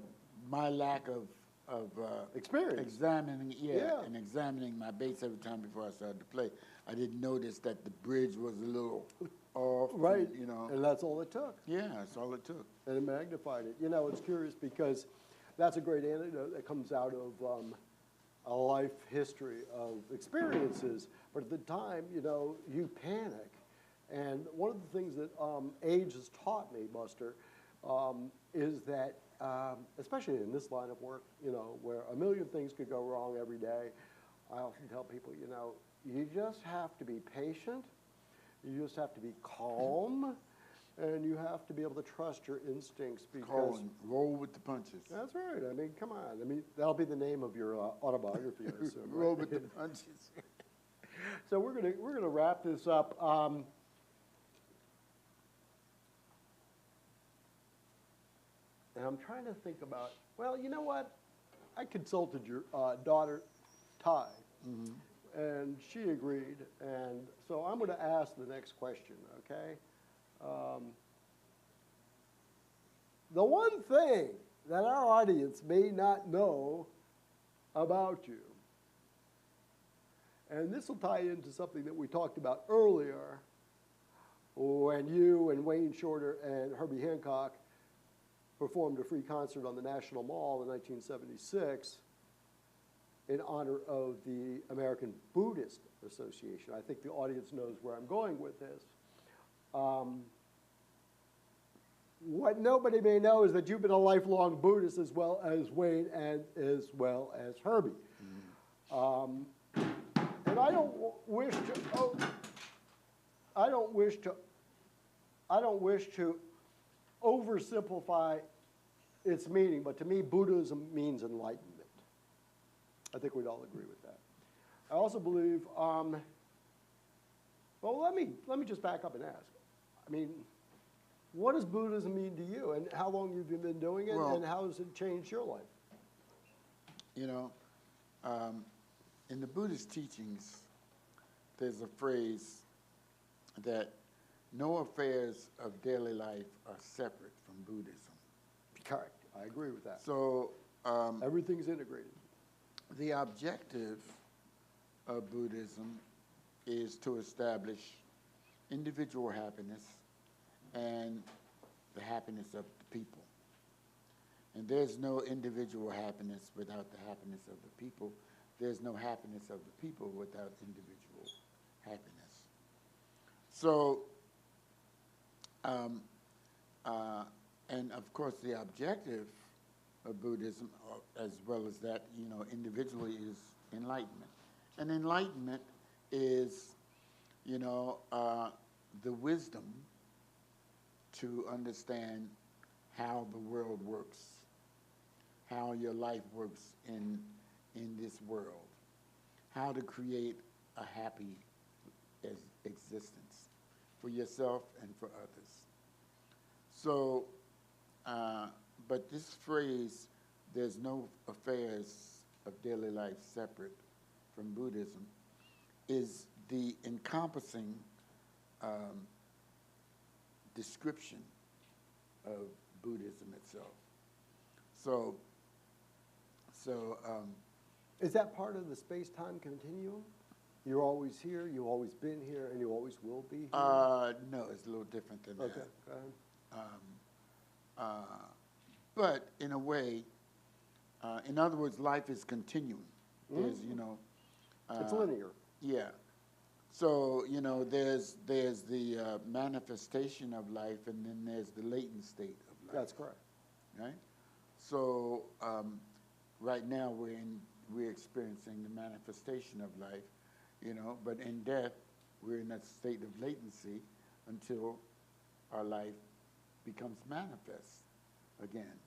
my lack of Experience. examining my bass every time before I started to play, I didn't notice that the bridge was a little off. Right, you know. and that's all it took. Yeah, that's all it took. And it magnified it. You know, it's curious because that's a great anecdote that comes out of a life history of experiences. But at the time, you know, you panic. And one of the things that age has taught me, Buster, is that, especially in this line of work, you know, where a million things could go wrong every day, I often tell people, you know, you just have to be patient, you just have to be calm, and you have to be able to trust your instincts because... Roll with the punches. That's right. I mean, come on. I mean, that'll be the name of your autobiography, I assume. Right? Roll with the punches. So we're gonna wrap this up. And I'm trying to think about, well, you know what? I consulted your daughter, Ty, and she agreed. And so I'm going to ask the next question, okay? The one thing that our audience may not know about you, and this will tie into something that we talked about earlier when you and Wayne Shorter and Herbie Hancock performed a free concert on the National Mall in 1976 in honor of the American Buddhist Association. I think the audience knows where I'm going with this. What nobody may know is that you've been a lifelong Buddhist as well as Wayne and as well as Herbie. And I don't wish to oversimplify its meaning, but to me, Buddhism means enlightenment. I think we'd all agree with that. I also believe, well, let me just back up and ask. I mean, what does Buddhism mean to you, and how long have you been doing it, and how has it changed your life? You know, in the Buddhist teachings, there's a phrase that no affairs of daily life are separate from Buddhism. Correct. I agree with that. So everything's integrated. The objective of Buddhism is to establish individual happiness and the happiness of the people. And there's no individual happiness without the happiness of the people. There's no happiness of the people without individual happiness. So, and of course the objective of Buddhism, as well as that, you know, individually, is enlightenment. And enlightenment is, you know, the wisdom to understand how the world works, how your life works in this world, how to create a happy existence for yourself and for others. So, but this phrase, there's no affairs of daily life separate from Buddhism, is the encompassing description of Buddhism itself. So, Is that part of the space-time continuum? You're always here, you've always been here, and you always will be here? no, it's a little different than Okay, that. go ahead. But in a way, in other words, life is continuing. There's, you know, It's linear. yeah. So, you know, there's the manifestation of life, and then there's the latent state of life. That's correct. Right? So, right now we're experiencing the manifestation of life, you know, but in death, we're in that state of latency until our life becomes manifest again.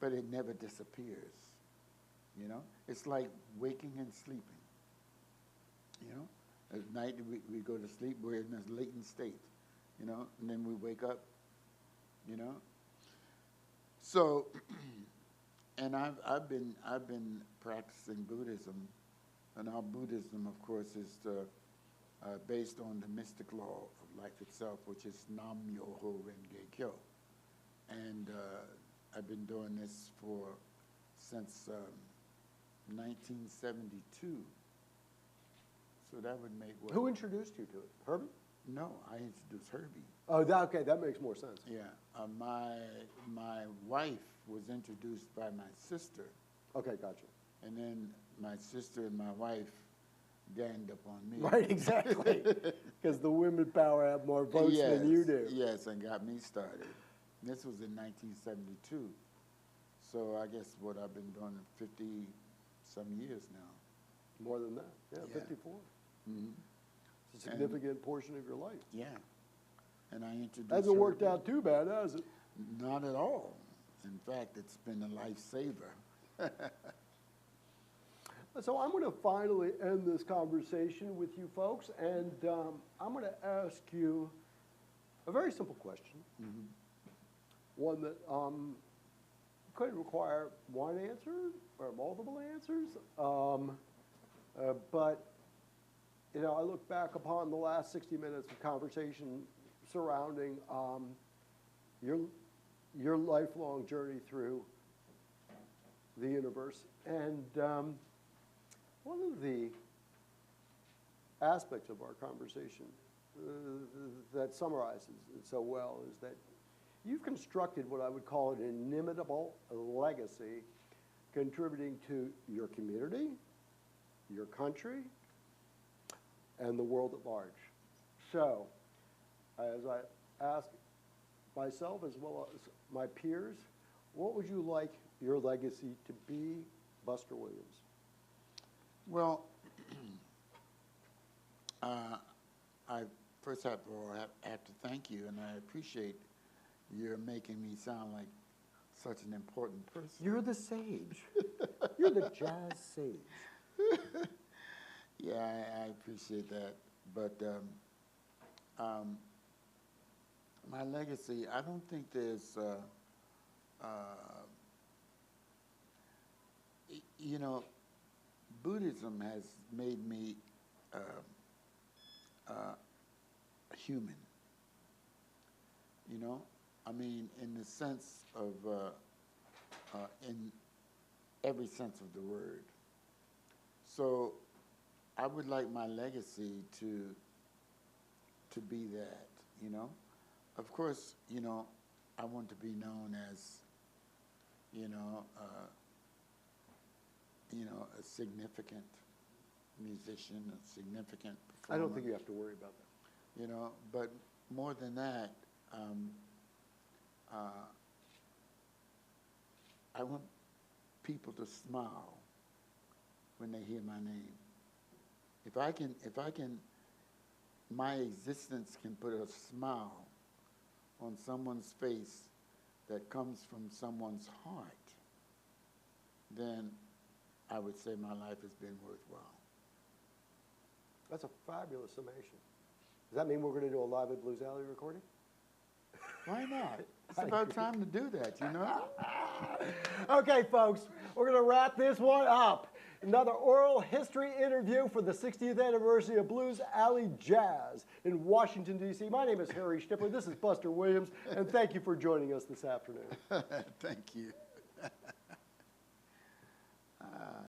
But it never disappears, you know? It's like waking and sleeping, you know? At night, we go to sleep, we're in this latent state, you know, and then we wake up, you know? So, and I've been practicing Buddhism, and our Buddhism, of course, is based on the mystic law of life itself, which is Nam Myoho Renge Kyo. And I've been doing this since 1972. So that would make what? Who introduced you to it? Herbie? No, I introduced Herbie. Oh, okay, that makes more sense. Yeah, my wife was introduced by my sister, Okay, gotcha. and then my sister and my wife ganged up on me. Right, exactly. Because the women power have more votes than you do. Yes, and got me started. This was in 1972. So I guess what I've been doing 50-some years now. More than that, yeah, Yeah. 54. Mm-hmm. It's a significant portion of your life. Yeah. And I introduced Hasn't worked Herbie. out too bad, has it? Not at all. In fact, it's been a lifesaver. So I'm going to finally end this conversation with you folks, and I'm going to ask you a very simple question. Mm-hmm. One that could require one answer or multiple answers. But, you know, I look back upon the last 60 minutes of conversation surrounding your lifelong journey through the universe. And one of the aspects of our conversation that summarizes it so well is that you've constructed what I would call an inimitable legacy, contributing to your community, your country, and the world at large. So, as I ask myself as well as my peers, what would you like your legacy to be, Buster Williams? Well, I first have to thank you, and I appreciate you're making me sound like such an important person. You're the sage. You're the jazz sage. Yeah, I appreciate that. But my legacy, I don't think there's, you know, Buddhism has made me human. You know, I mean, in the sense of, in every sense of the word. So I would like my legacy to be that, you know. Of course, you know, I want to be known as, you know, a significant musician, a significant performer. I don't think you have to worry about that. You know, but more than that, I want people to smile when they hear my name. If I can, my existence can put a smile on someone's face that comes from someone's heart, then I would say my life has been worthwhile. That's a fabulous summation. Does that mean we're going to do a Live at Blues Alley recording? Why not? It's about time to do that, you know? Okay, folks, we're going to wrap this one up. Another oral history interview for the 60th anniversary of Blues Alley Jazz in Washington, D.C. My name is Harry Schnipper. This is Buster Williams, and thank you for joining us this afternoon. Thank you.